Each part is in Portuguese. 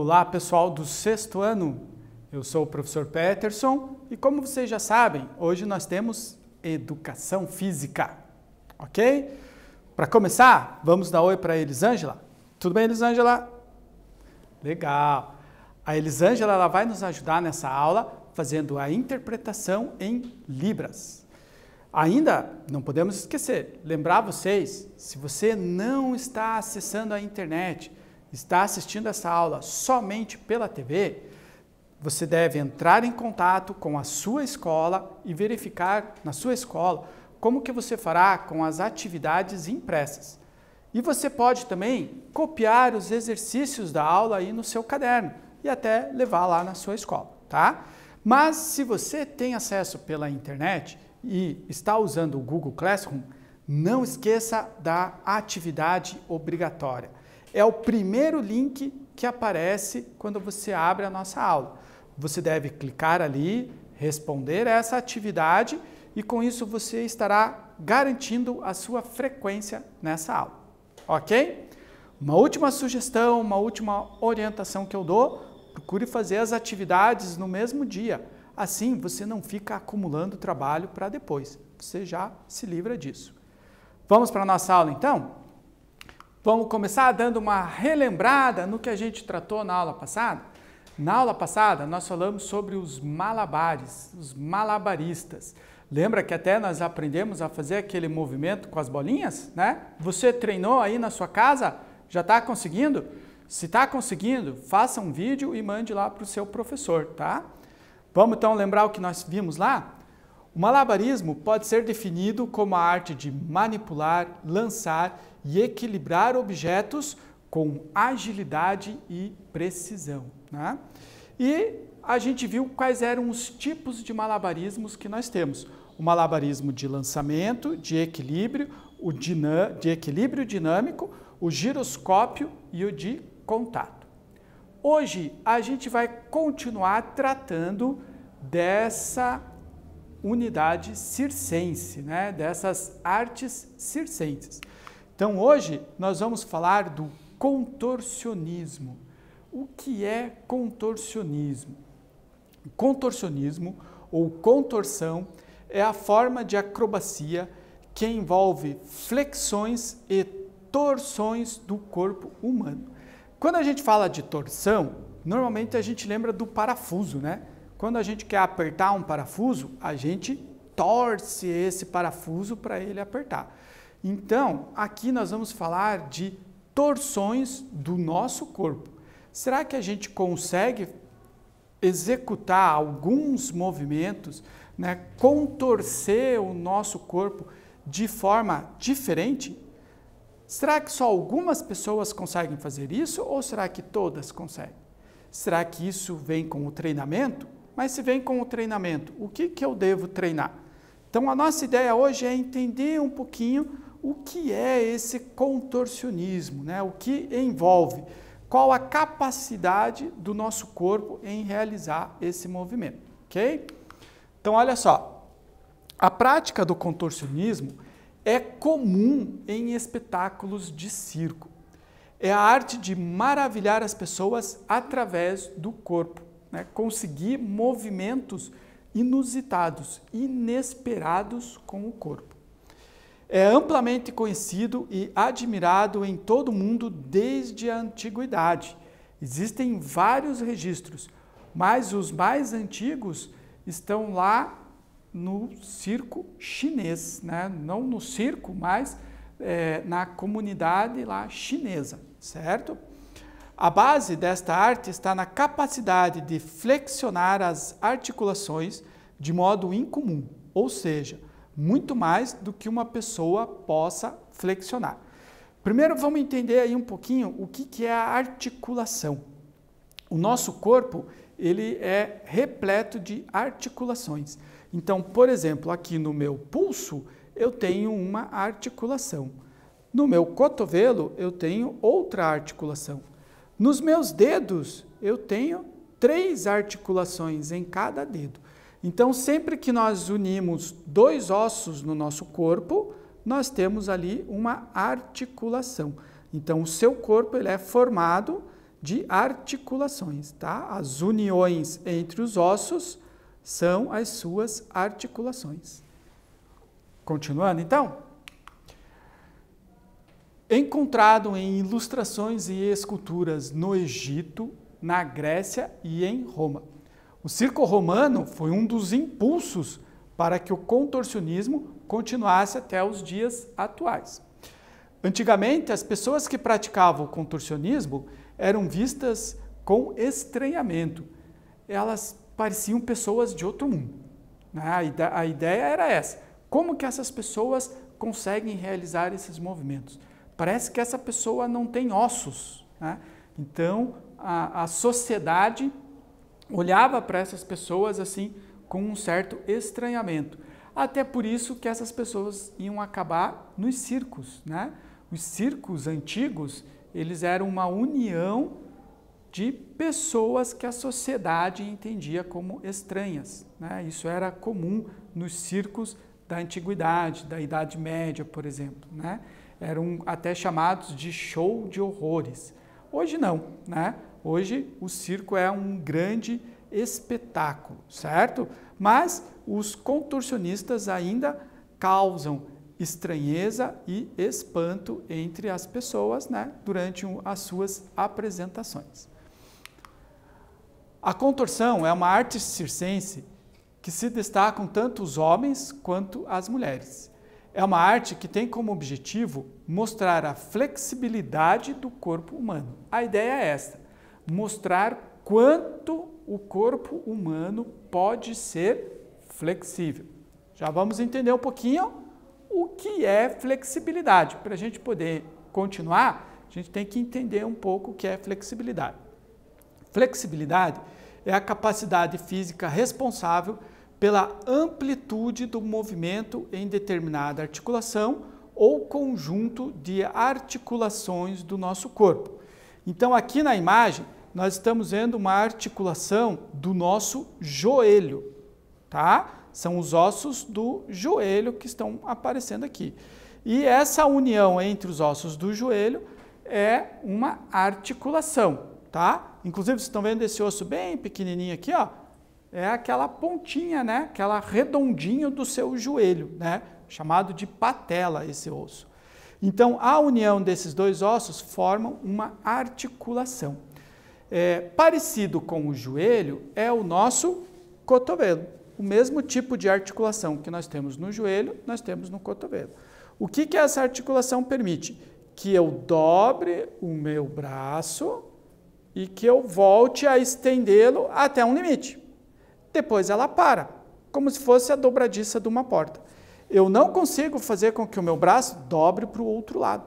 Olá, pessoal do sexto ano. Eu sou o professor Peterson e, como vocês já sabem, hoje nós temos educação física, ok? Para começar, vamos dar oi para a Elisângela. Tudo bem, Elisângela? Legal. A Elisângela ela vai nos ajudar nessa aula fazendo a interpretação em Libras. Ainda não podemos esquecer, lembrar vocês, se você não está acessando a internet, está assistindo essa aula somente pela TV, você deve entrar em contato com a sua escola e verificar na sua escola como que você fará com as atividades impressas. E você pode também copiar os exercícios da aula aí no seu caderno e até levar lá na sua escola, tá? Mas se você tem acesso pela internet e está usando o Google Classroom, não esqueça da atividade obrigatória. É o primeiro link que aparece quando você abre a nossa aula. Você deve clicar ali, responder essa atividade e com isso você estará garantindo a sua frequência nessa aula, ok? Uma última sugestão, uma última orientação que eu dou, procure fazer as atividades no mesmo dia. Assim você não fica acumulando trabalho para depois, você já se livra disso. Vamos para a nossa aula então? Vamos começar dando uma relembrada no que a gente tratou na aula passada. Na aula passada, nós falamos sobre os malabares, os malabaristas. Lembra que até nós aprendemos a fazer aquele movimento com as bolinhas, né? Você treinou aí na sua casa? Já está conseguindo? Se está conseguindo, faça um vídeo e mande lá para o seu professor, tá? Vamos então lembrar o que nós vimos lá? O malabarismo pode ser definido como a arte de manipular, lançar e equilibrar objetos com agilidade e precisão, né? E a gente viu quais eram os tipos de malabarismos que nós temos. O malabarismo de lançamento, de equilíbrio, o de equilíbrio dinâmico, o giroscópio e o de contato. Hoje a gente vai continuar tratando dessa unidade circense, né? Dessas artes circenses. Então hoje nós vamos falar do contorcionismo. O que é contorcionismo? Contorcionismo ou contorção é a forma de acrobacia que envolve flexões e torções do corpo humano. Quando a gente fala de torção, normalmente a gente lembra do parafuso, né? Quando a gente quer apertar um parafuso, a gente torce esse parafuso para ele apertar. Então, aqui nós vamos falar de torções do nosso corpo. Será que a gente consegue executar alguns movimentos, né, contorcer o nosso corpo de forma diferente? Será que só algumas pessoas conseguem fazer isso ou será que todas conseguem? Será que isso vem com o treinamento? Mas se vem com o treinamento, o que eu devo treinar? Então a nossa ideia hoje é entender um pouquinho o que é esse contorcionismo, né? O que envolve, qual a capacidade do nosso corpo em realizar esse movimento, ok? Então olha só, a prática do contorcionismo é comum em espetáculos de circo. É a arte de maravilhar as pessoas através do corpo, né? Conseguir movimentos inusitados, inesperados com o corpo. É amplamente conhecido e admirado em todo o mundo desde a antiguidade. Existem vários registros, mas os mais antigos estão lá no circo chinês, né? Não no circo, mas na comunidade lá chinesa, certo? A base desta arte está na capacidade de flexionar as articulações de modo incomum, ou seja, muito mais do que uma pessoa possa flexionar. Primeiro vamos entender aí um pouquinho o que é a articulação. O nosso corpo ele é repleto de articulações. Então, por exemplo, aqui no meu pulso eu tenho uma articulação. No meu cotovelo eu tenho outra articulação. Nos meus dedos eu tenho 3 articulações em cada dedo. Então, sempre que nós unimos 2 ossos no nosso corpo, nós temos ali uma articulação. Então, o seu corpo ele é formado de articulações, tá? As uniões entre os ossos são as suas articulações. Continuando, então. Encontrado em ilustrações e esculturas no Egito, na Grécia e em Roma. O circo romano foi um dos impulsos para que o contorcionismo continuasse até os dias atuais. Antigamente, as pessoas que praticavam o contorcionismo eram vistas com estranhamento. Elas pareciam pessoas de outro mundo, né? A ideia era essa. Como que essas pessoas conseguem realizar esses movimentos? Parece que essa pessoa não tem ossos, né? Então, a sociedade olhava para essas pessoas assim com um certo estranhamento. Até por isso que essas pessoas iam acabar nos circos, né? Os circos antigos, eles eram uma união de pessoas que a sociedade entendia como estranhas, né? Isso era comum nos circos da antiguidade, da Idade Média, por exemplo, né? Eram até chamados de show de horrores. Hoje não, né? Hoje o circo é um grande espetáculo, certo? Mas os contorcionistas ainda causam estranheza e espanto entre as pessoas, né? Durante as suas apresentações. A contorção é uma arte circense que se destacam tanto os homens quanto as mulheres. É uma arte que tem como objetivo mostrar a flexibilidade do corpo humano. A ideia é esta, mostrar quanto o corpo humano pode ser flexível. Já vamos entender um pouquinho o que é flexibilidade. Para a gente poder continuar, a gente tem que entender um pouco o que é flexibilidade. Flexibilidade é a capacidade física responsável pela amplitude do movimento em determinada articulação ou conjunto de articulações do nosso corpo. Então, aqui na imagem, nós estamos vendo uma articulação do nosso joelho, tá? São os ossos do joelho que estão aparecendo aqui. E essa união entre os ossos do joelho é uma articulação, tá? Inclusive, vocês estão vendo esse osso bem pequenininho aqui, ó? É aquela pontinha, né? Aquela redondinho do seu joelho, né? Chamado de patela, esse osso. Então, a união desses dois ossos formam uma articulação. Parecido com o joelho é o nosso cotovelo. O mesmo tipo de articulação que nós temos no joelho, nós temos no cotovelo. O que essa articulação permite? Que eu dobre o meu braço e que eu volte a estendê-lo até um limite. Depois ela para, como se fosse a dobradiça de uma porta. Eu não consigo fazer com que o meu braço dobre para o outro lado,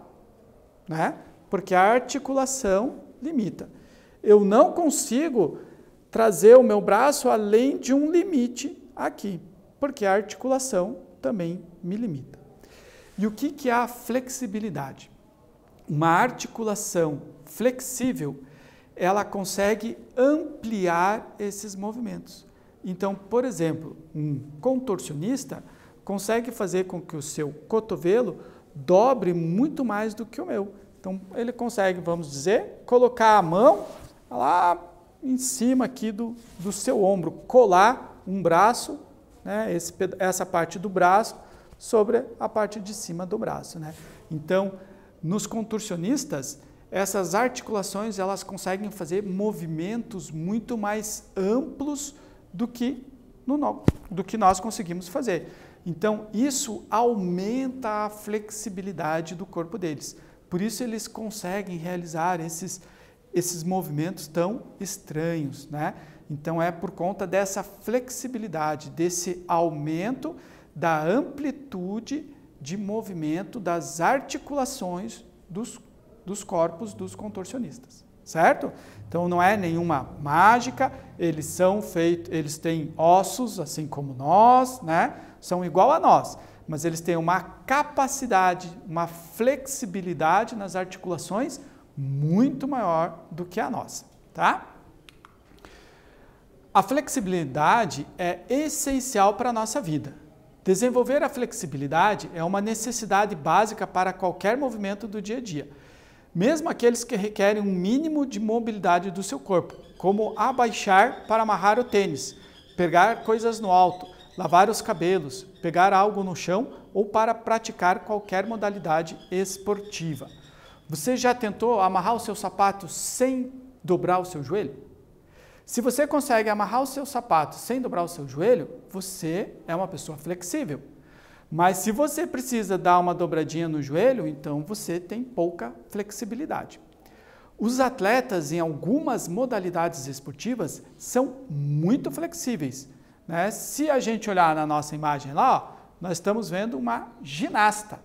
né? Porque a articulação limita. Eu não consigo trazer o meu braço além de um limite aqui, porque a articulação também me limita. E o que é a flexibilidade? Uma articulação flexível, ela consegue ampliar esses movimentos. Então, por exemplo, um contorcionista consegue fazer com que o seu cotovelo dobre muito mais do que o meu. Então, ele consegue, vamos dizer, colocar a mão lá em cima aqui do seu ombro, colar um braço, né, essa parte do braço, sobre a parte de cima do braço, né? Então, nos contorcionistas, essas articulações elas conseguem fazer movimentos muito mais amplos do que nós conseguimos fazer. Então, isso aumenta a flexibilidade do corpo deles. Por isso, eles conseguem realizar esses movimentos tão estranhos, né? Então, é por conta dessa flexibilidade, desse aumento da amplitude de movimento das articulações dos corpos dos contorcionistas, certo? Então, não é nenhuma mágica, eles têm ossos, assim como nós, né? São igual a nós, mas eles têm uma capacidade, uma flexibilidade nas articulações muito maior do que a nossa, tá? A flexibilidade é essencial para a nossa vida. Desenvolver a flexibilidade é uma necessidade básica para qualquer movimento do dia a dia. mesmo aqueles que requerem um mínimo de mobilidade do seu corpo, como abaixar para amarrar o tênis, pegar coisas no alto, lavar os cabelos, pegar algo no chão ou para praticar qualquer modalidade esportiva. Você já tentou amarrar o seu sapato sem dobrar o seu joelho? Se você consegue amarrar o seu sapato sem dobrar o seu joelho, você é uma pessoa flexível. Mas se você precisa dar uma dobradinha no joelho, então você tem pouca flexibilidade. Os atletas em algumas modalidades esportivas são muito flexíveis, né? Se a gente olhar na nossa imagem lá, ó, nós estamos vendo uma ginasta.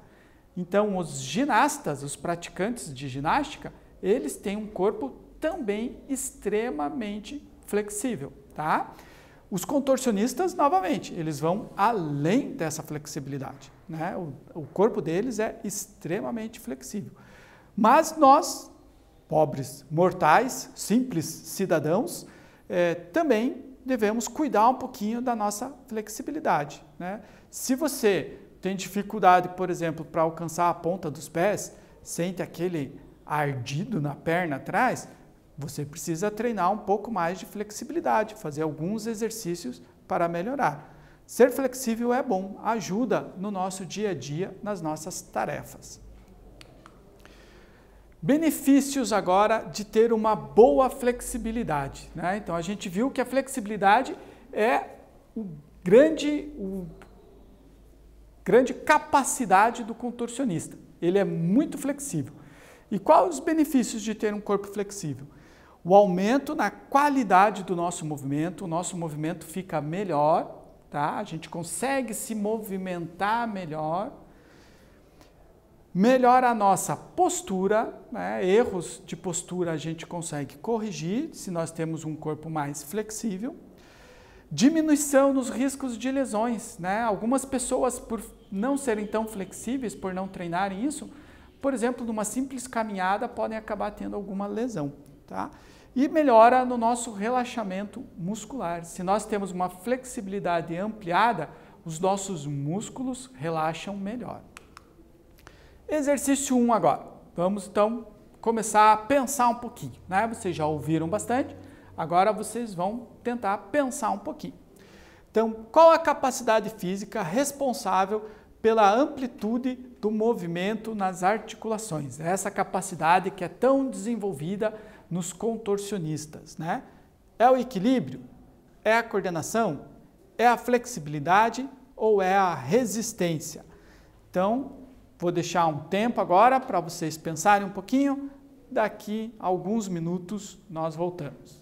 Então, os ginastas, os praticantes de ginástica, eles têm um corpo também extremamente flexível, tá? Os contorcionistas, novamente, eles vão além dessa flexibilidade, né? O corpo deles é extremamente flexível. Mas nós, pobres mortais, simples cidadãos, também devemos cuidar um pouquinho da nossa flexibilidade, né? Se você tem dificuldade, por exemplo, para alcançar a ponta dos pés, sente aquele ardido na perna atrás, você precisa treinar um pouco mais de flexibilidade, fazer alguns exercícios para melhorar. Ser flexível é bom, ajuda no nosso dia a dia, nas nossas tarefas. Benefícios agora de ter uma boa flexibilidade, né? Então a gente viu que a flexibilidade é grande capacidade do contorcionista. Ele é muito flexível. E quais os benefícios de ter um corpo flexível? O aumento na qualidade do nosso movimento, o nosso movimento fica melhor, tá? A gente consegue se movimentar melhor. Melhora a nossa postura, né? Erros de postura a gente consegue corrigir se nós temos um corpo mais flexível. Diminuição nos riscos de lesões, né? Algumas pessoas, por não serem tão flexíveis, por não treinarem isso, por exemplo, numa simples caminhada, podem acabar tendo alguma lesão, tá? E melhora no nosso relaxamento muscular. Se nós temos uma flexibilidade ampliada, os nossos músculos relaxam melhor. Exercício 1 agora. Vamos então começar a pensar um pouquinho, né? Vocês já ouviram bastante, agora vocês vão tentar pensar um pouquinho. Então, qual a capacidade física responsável pela amplitude do movimento nas articulações? Essa capacidade que é tão desenvolvida nos contorcionistas, né? É o equilíbrio? É a coordenação? É a flexibilidade ou é a resistência? Então, vou deixar um tempo agora para vocês pensarem um pouquinho. Daqui a alguns minutos nós voltamos.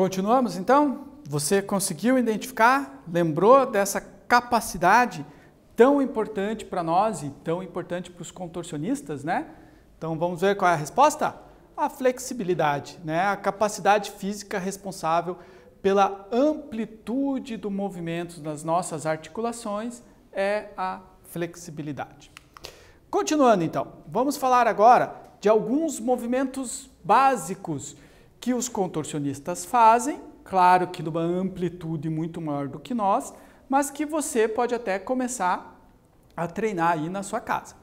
Continuamos então? Você conseguiu identificar? Lembrou dessa capacidade tão importante para nós e tão importante para os contorcionistas, né? Então vamos ver qual é a resposta? A flexibilidade, né? A capacidade física responsável pela amplitude do movimento das nossas articulações é a flexibilidade. Continuando então, vamos falar agora de alguns movimentos básicos que os contorcionistas fazem, claro que numa amplitude muito maior do que nós, mas que você pode até começar a treinar aí na sua casa.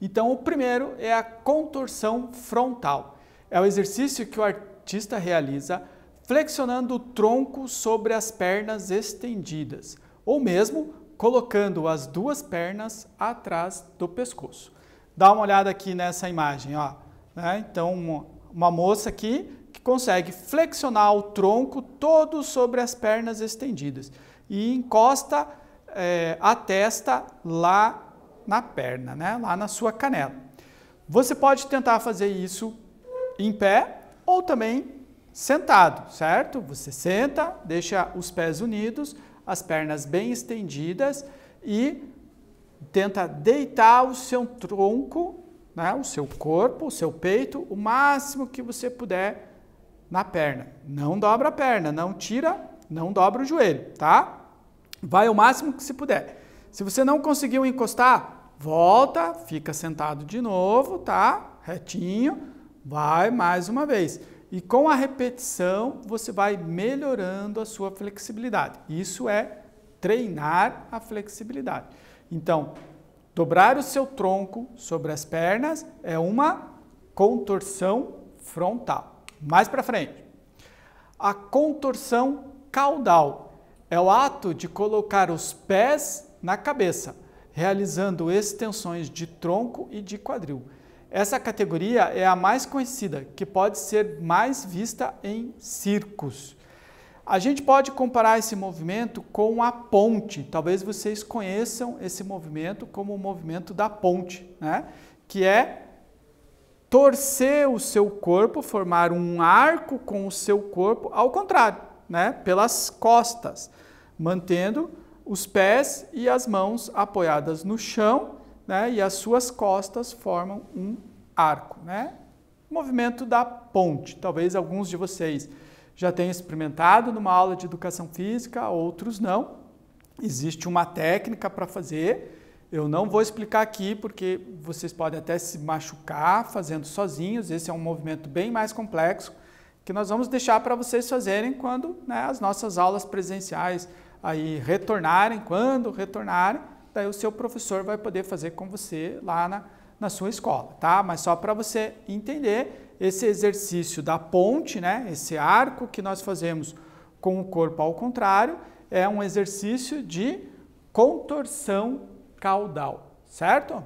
Então o primeiro é a contorção frontal. É o exercício que o artista realiza flexionando o tronco sobre as pernas estendidas, ou mesmo colocando as duas pernas atrás do pescoço. Dá uma olhada aqui nessa imagem, ó, né? Então uma moça aqui que consegue flexionar o tronco todo sobre as pernas estendidas e encosta a testa lá na perna, né? Lá na sua canela. Você pode tentar fazer isso em pé ou também sentado, certo? Você senta, deixa os pés unidos, as pernas bem estendidas e tenta deitar o seu tronco, né? O seu corpo, o seu peito, o máximo que você puder na perna. Não dobra a perna, não tira, não dobra o joelho, tá? Vai o máximo que se puder. Se você não conseguiu encostar, volta, fica sentado de novo, tá? Retinho, vai mais uma vez. E com a repetição, você vai melhorando a sua flexibilidade. Isso é treinar a flexibilidade. Então, dobrar o seu tronco sobre as pernas é uma contorção frontal. Mais para frente, a contorção caudal é o ato de colocar os pés na cabeça, realizando extensões de tronco e de quadril. Essa categoria é a mais conhecida, que pode ser mais vista em circos. A gente pode comparar esse movimento com a ponte. Talvez vocês conheçam esse movimento como o movimento da ponte, né? Que é torcer o seu corpo, formar um arco com o seu corpo ao contrário, né? Pelas costas, mantendo os pés e as mãos apoiadas no chão, né? E as suas costas formam um arco, né? Movimento da ponte. Talvez alguns de vocês já tenham experimentado numa aula de educação física, outros não. Existe uma técnica para fazer. Eu não vou explicar aqui porque vocês podem até se machucar fazendo sozinhos. Esse é um movimento bem mais complexo que nós vamos deixar para vocês fazerem quando, né, as nossas aulas presenciais aí retornarem. Quando retornarem, daí o seu professor vai poder fazer com você lá na sua escola, tá? Mas só para você entender, esse exercício da ponte, né, esse arco que nós fazemos com o corpo ao contrário, é um exercício de contorção caudal, certo?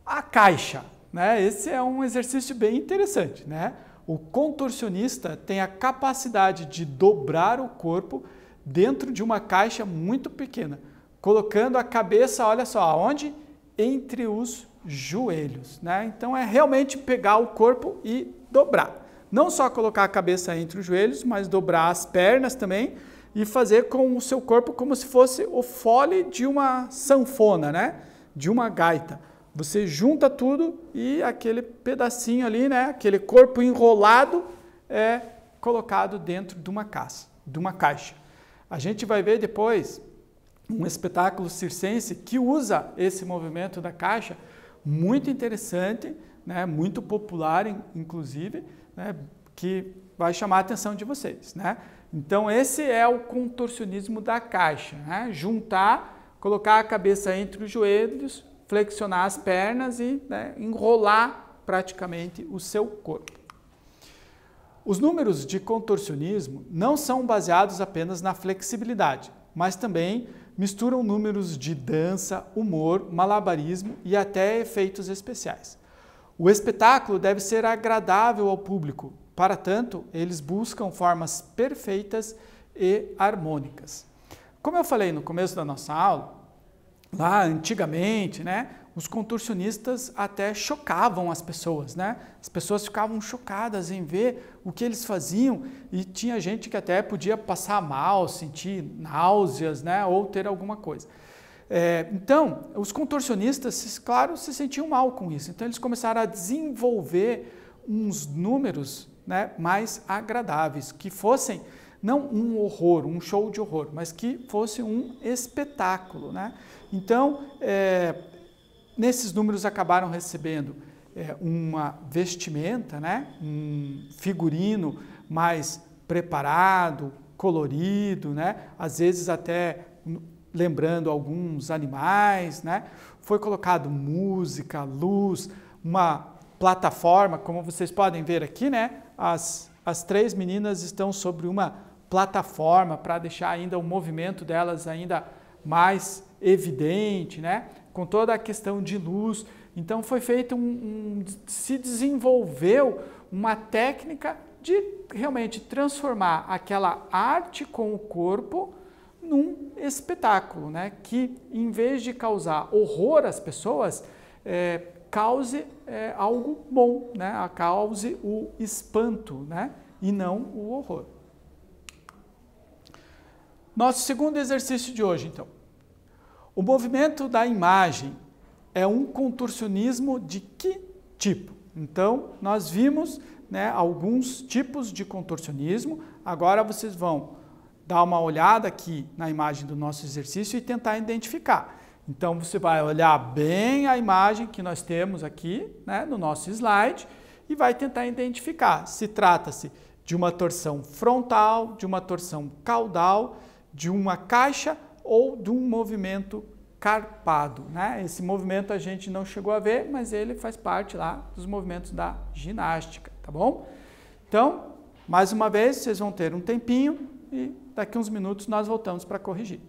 A caixa, né? Esse é um exercício bem interessante, né? O contorcionista tem a capacidade de dobrar o corpo dentro de uma caixa muito pequena, colocando a cabeça, olha só, aonde? Entre os joelhos, né? Então é realmente pegar o corpo e dobrar. Não só colocar a cabeça entre os joelhos, mas dobrar as pernas também e fazer com o seu corpo como se fosse o fole de uma sanfona, né? De uma gaita. Você junta tudo e aquele pedacinho ali, né? Aquele corpo enrolado é colocado dentro de uma caixa. A gente vai ver depois um espetáculo circense que usa esse movimento da caixa, muito interessante, né? Muito popular, inclusive, né? Que vai chamar a atenção de vocês, né? Então, esse é o contorcionismo da caixa, né? Juntar, colocar a cabeça entre os joelhos, flexionar as pernas e, né, enrolar praticamente o seu corpo. Os números de contorcionismo não são baseados apenas na flexibilidade, mas também misturam números de dança, humor, malabarismo e até efeitos especiais. O espetáculo deve ser agradável ao público, para tanto, eles buscam formas perfeitas e harmônicas. Como eu falei no começo da nossa aula, lá antigamente, né, os contorcionistas até chocavam as pessoas, né? As pessoas ficavam chocadas em ver o que eles faziam e tinha gente que até podia passar mal, sentir náuseas, né? Ou ter alguma coisa. Então, os contorcionistas, claro, se sentiam mal com isso. Então, eles começaram a desenvolver uns números, né, mais agradáveis, que fossem não um horror, um show de horror, mas que fosse um espetáculo, né? Então, nesses números acabaram recebendo uma vestimenta, né? Um figurino mais preparado, colorido, né? Às vezes até lembrando alguns animais, né? Foi colocado música, luz, uma plataforma, como vocês podem ver aqui, né? As três meninas estão sobre uma plataforma para deixar ainda o movimento delas ainda mais evidente, né? Com toda a questão de luz. Então foi feito se desenvolveu uma técnica de realmente transformar aquela arte com o corpo num espetáculo, né? Que em vez de causar horror às pessoas, cause algo bom, né? Cause o espanto, né? E não o horror. Nosso segundo exercício de hoje, então. O movimento da imagem é um contorcionismo de que tipo? Então, nós vimos, né, alguns tipos de contorcionismo. Agora vocês vão dar uma olhada aqui na imagem do nosso exercício e tentar identificar. Então, você vai olhar bem a imagem que nós temos aqui, né, no nosso slide e vai tentar identificar se trata-se de uma torção frontal, de uma torção caudal, de uma caixa ou de um movimento carpado, né? Esse movimento a gente não chegou a ver, mas ele faz parte lá dos movimentos da ginástica, tá bom? Então, mais uma vez, vocês vão ter um tempinho e daqui uns minutos nós voltamos para corrigir.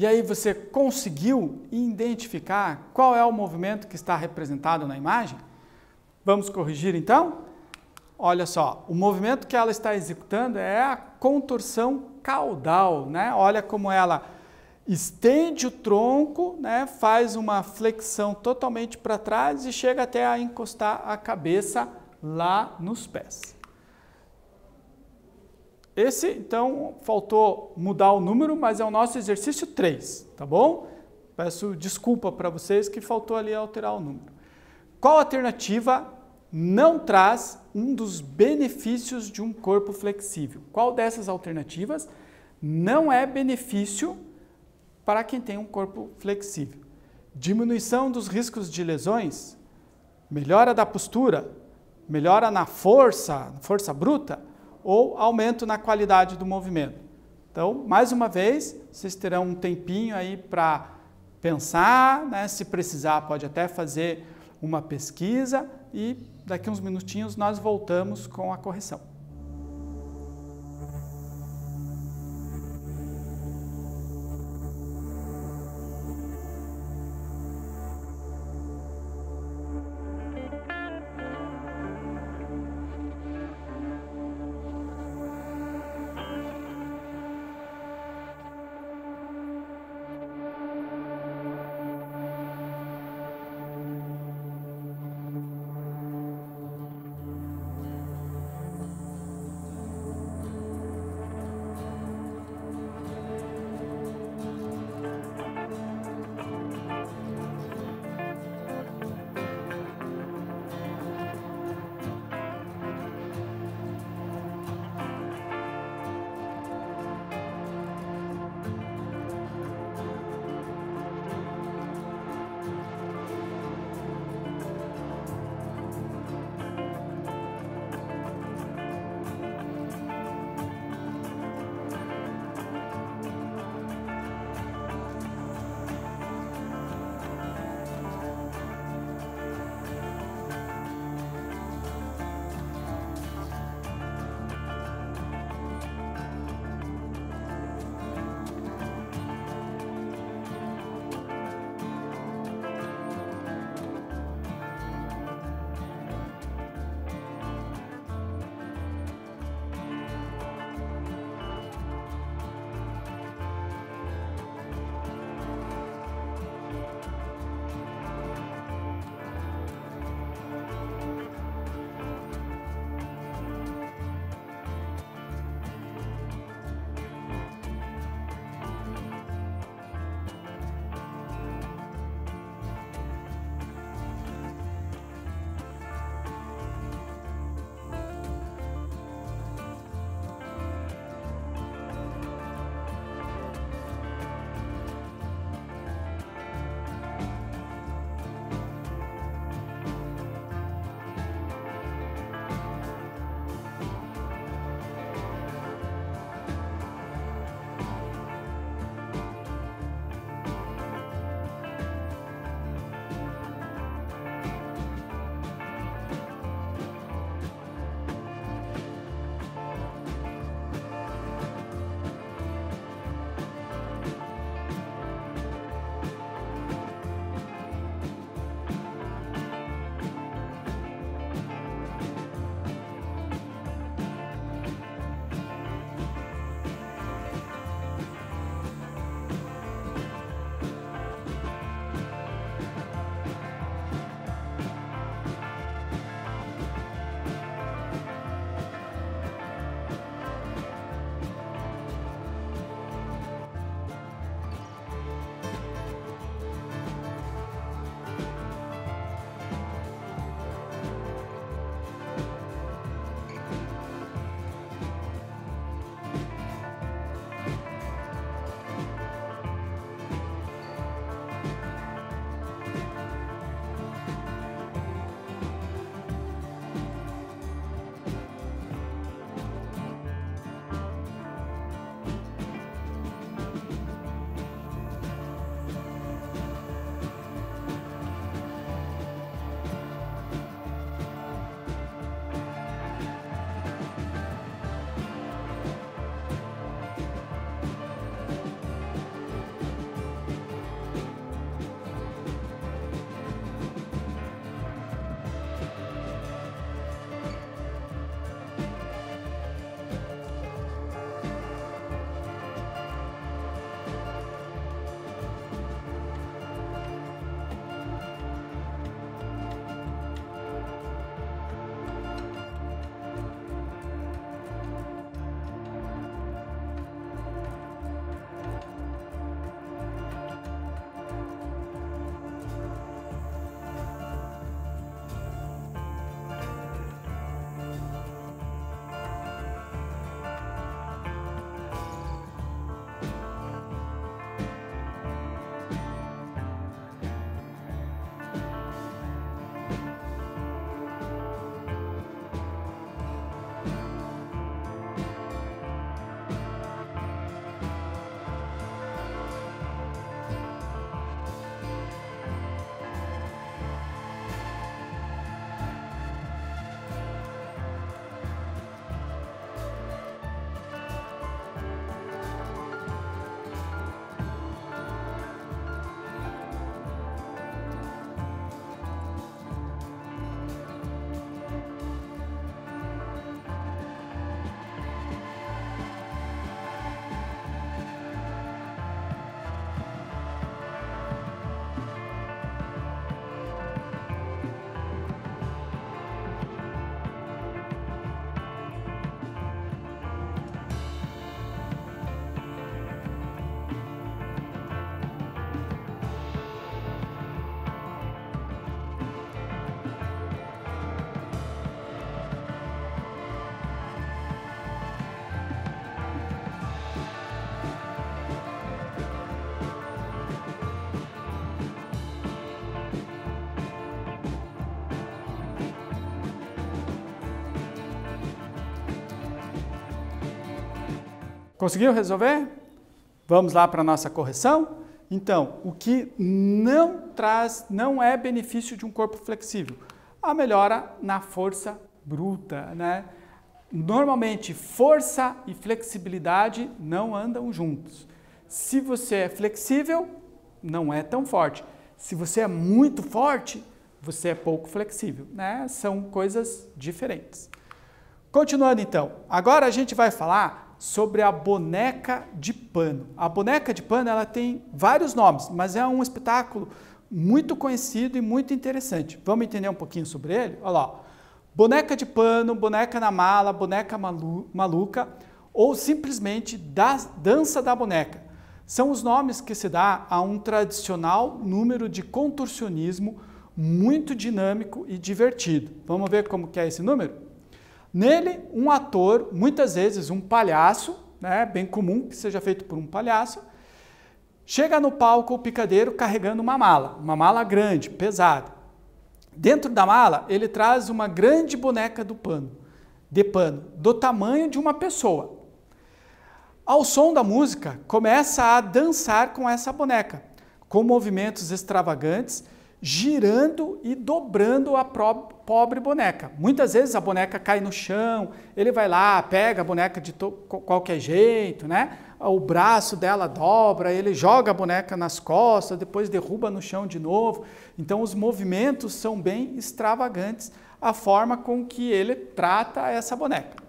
E aí você conseguiu identificar qual é o movimento que está representado na imagem? Vamos corrigir então? Olha só, o movimento que ela está executando é a contorção caudal, né? Olha como ela estende o tronco, né? Faz uma flexão totalmente para trás e chega até a encostar a cabeça lá nos pés. Esse, então, faltou mudar o número, mas é o nosso exercício 3, tá bom? Peço desculpa para vocês que faltou ali alterar o número. Qual alternativa não traz um dos benefícios de um corpo flexível? Qual dessas alternativas não é benefício para quem tem um corpo flexível? Diminuição dos riscos de lesões, melhora da postura, melhora na força bruta, ou aumento na qualidade do movimento. Então, mais uma vez, vocês terão um tempinho aí para pensar, né? Se precisar, pode até fazer uma pesquisa e daqui uns minutinhos nós voltamos com a correção. Conseguiu resolver? Vamos lá para a nossa correção? Então, o que não é benefício de um corpo flexível? A melhora na força bruta, né? Normalmente, força e flexibilidade não andam juntos. Se você é flexível, não é tão forte. Se você é muito forte, você é pouco flexível, né? São coisas diferentes. Continuando então, agora a gente vai falar sobre a boneca de pano. A boneca de pano ela tem vários nomes, mas é um espetáculo muito conhecido e muito interessante. Vamos entender um pouquinho sobre ele? Olha lá. Boneca de pano, boneca na mala, boneca maluca ou simplesmente dança da boneca. São os nomes que se dá a um tradicional número de contorcionismo muito dinâmico e divertido. Vamos ver como que é esse número? Nele, um ator, muitas vezes um palhaço, né, bem comum que seja feito por um palhaço, chega no palco o picadeiro carregando uma mala grande, pesada. Dentro da mala, ele traz uma grande boneca de pano, do tamanho de uma pessoa. Ao som da música, começa a dançar com essa boneca, com movimentos extravagantes, girando e dobrando a pobre boneca. Muitas vezes a boneca cai no chão, ele vai lá, pega a boneca de qualquer jeito, né? O braço dela dobra, ele joga a boneca nas costas, depois derruba no chão de novo. Então os movimentos são bem extravagantes, a forma com que ele trata essa boneca.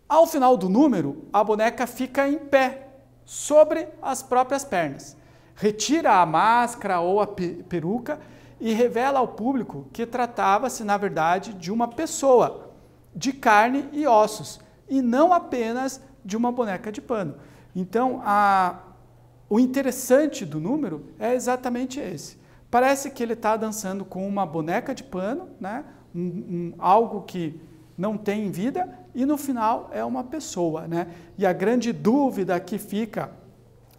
Ao final do número, a boneca fica em pé, sobre as próprias pernas. Retira a máscara ou a peruca e revela ao público que tratava-se, na verdade, de uma pessoa, de carne e ossos, e não apenas de uma boneca de pano. Então, o interessante do número é exatamente esse. Parece que ele está dançando com uma boneca de pano, né? Algo que não tem vida, e no final é uma pessoa, né? E a grande dúvida que fica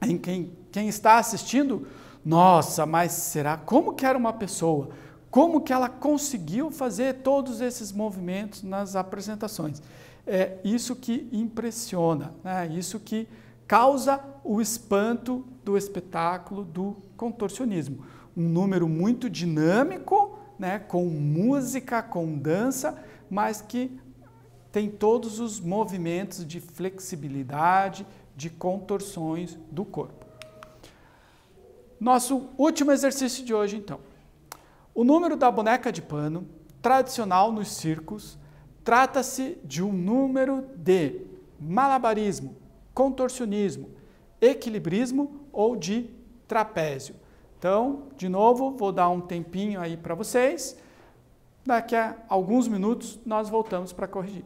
em quem está assistindo, nossa, mas será como que era uma pessoa? Como que ela conseguiu fazer todos esses movimentos nas apresentações? É isso que impressiona, né? Isso que causa o espanto do espetáculo do contorcionismo. Um número muito dinâmico, né? Com música, com dança, mas que tem todos os movimentos de flexibilidade, de contorções do corpo. Nosso último exercício de hoje, então. O número da boneca de pano, tradicional nos circos, trata-se de um número de malabarismo, contorcionismo, equilibrismo ou de trapézio. Então, de novo, vou dar um tempinho aí para vocês. Daqui a alguns minutos nós voltamos para corrigir.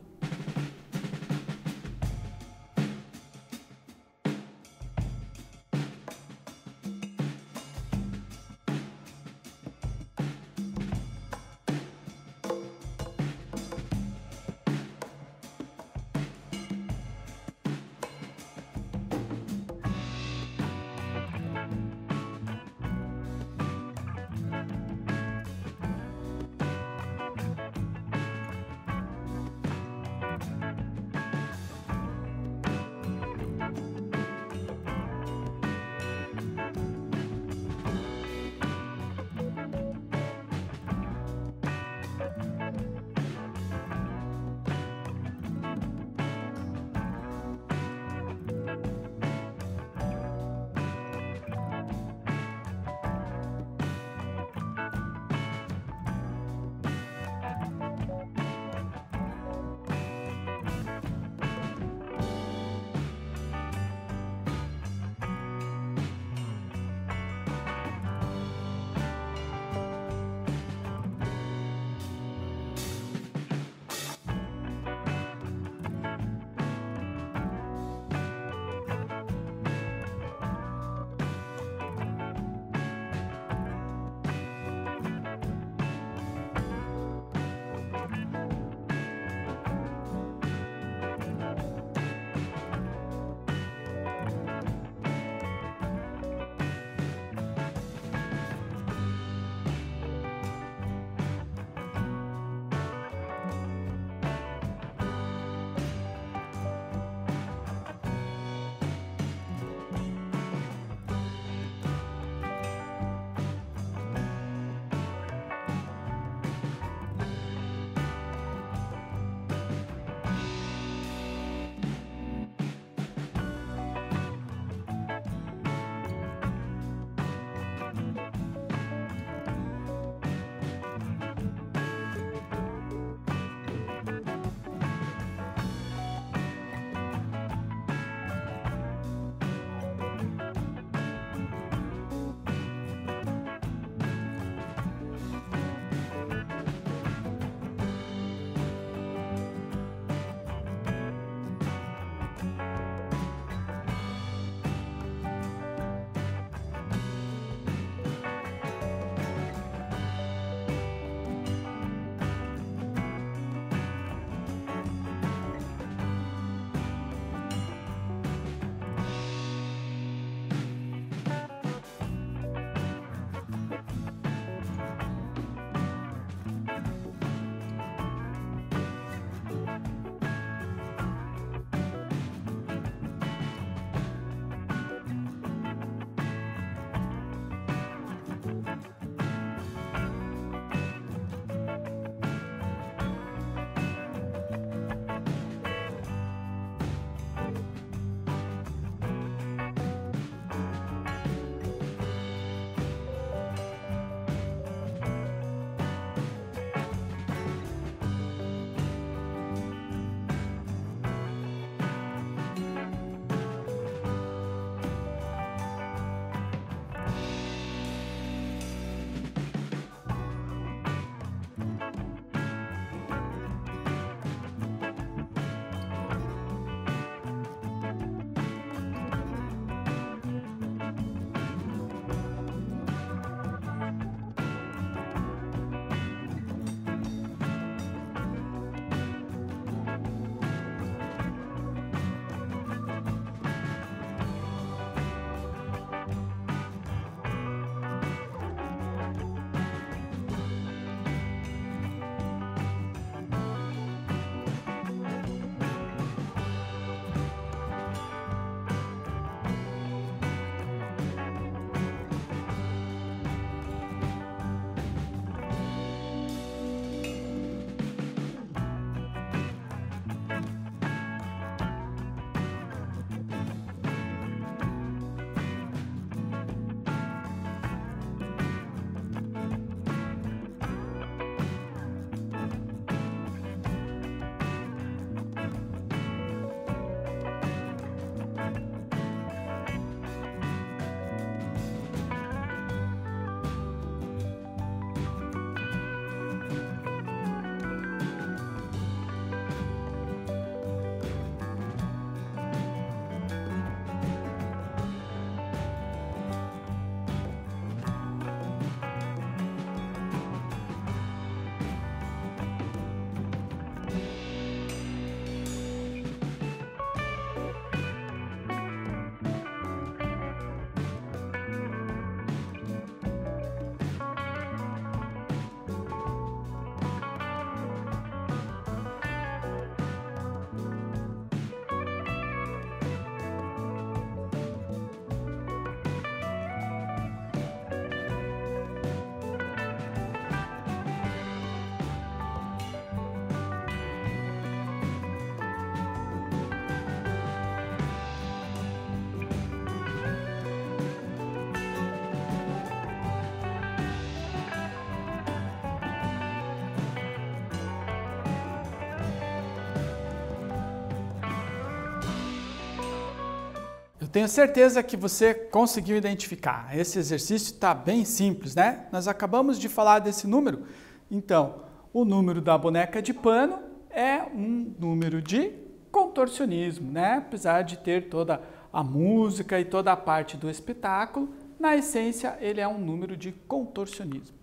tenho certeza que você conseguiu identificar. Esse exercício está bem simples, né? Nós acabamos de falar desse número. Então, o número da boneca de pano é um número de contorcionismo, né? Apesar de ter toda a música e toda a parte do espetáculo, na essência ele é um número de contorcionismo.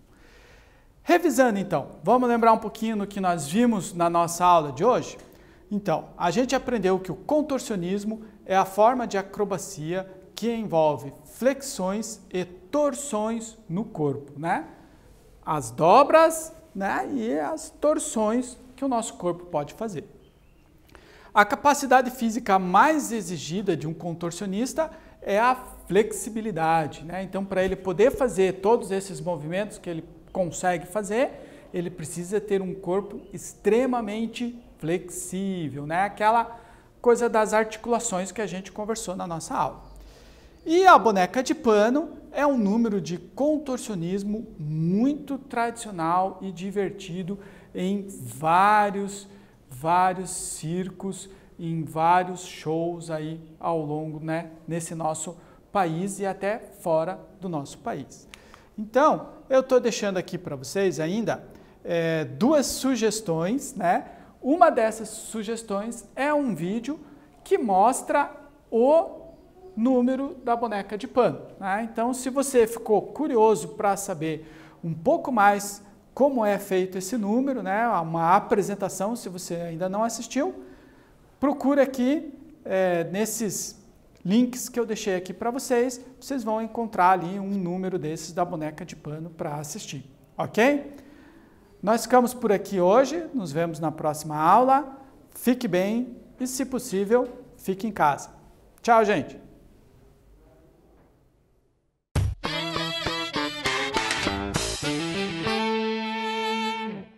Revisando então, vamos lembrar um pouquinho no que nós vimos na nossa aula de hoje? Então, a gente aprendeu que o contorcionismo é a forma de acrobacia que envolve flexões e torções no corpo, né? As dobras, né? E as torções que o nosso corpo pode fazer. A capacidade física mais exigida de um contorcionista é a flexibilidade, né? Então, para ele poder fazer todos esses movimentos que ele consegue fazer, ele precisa ter um corpo extremamente flexível, né? Aquela coisa das articulações que a gente conversou na nossa aula. E a boneca de pano é um número de contorcionismo muito tradicional e divertido em vários circos, em vários shows aí ao longo, né, nesse nosso país e até fora do nosso país. Então, eu estou deixando aqui para vocês ainda duas sugestões, né? Uma dessas sugestões é um vídeo que mostra o número da boneca de pano, né? Então, se você ficou curioso para saber um pouco mais como é feito esse número, né? Uma apresentação, se você ainda não assistiu, procure aqui nesses links que eu deixei aqui para vocês, vocês vão encontrar ali um número desses da boneca de pano para assistir, ok? Nós ficamos por aqui hoje, nos vemos na próxima aula, fique bem e, se possível, fique em casa. Tchau, gente!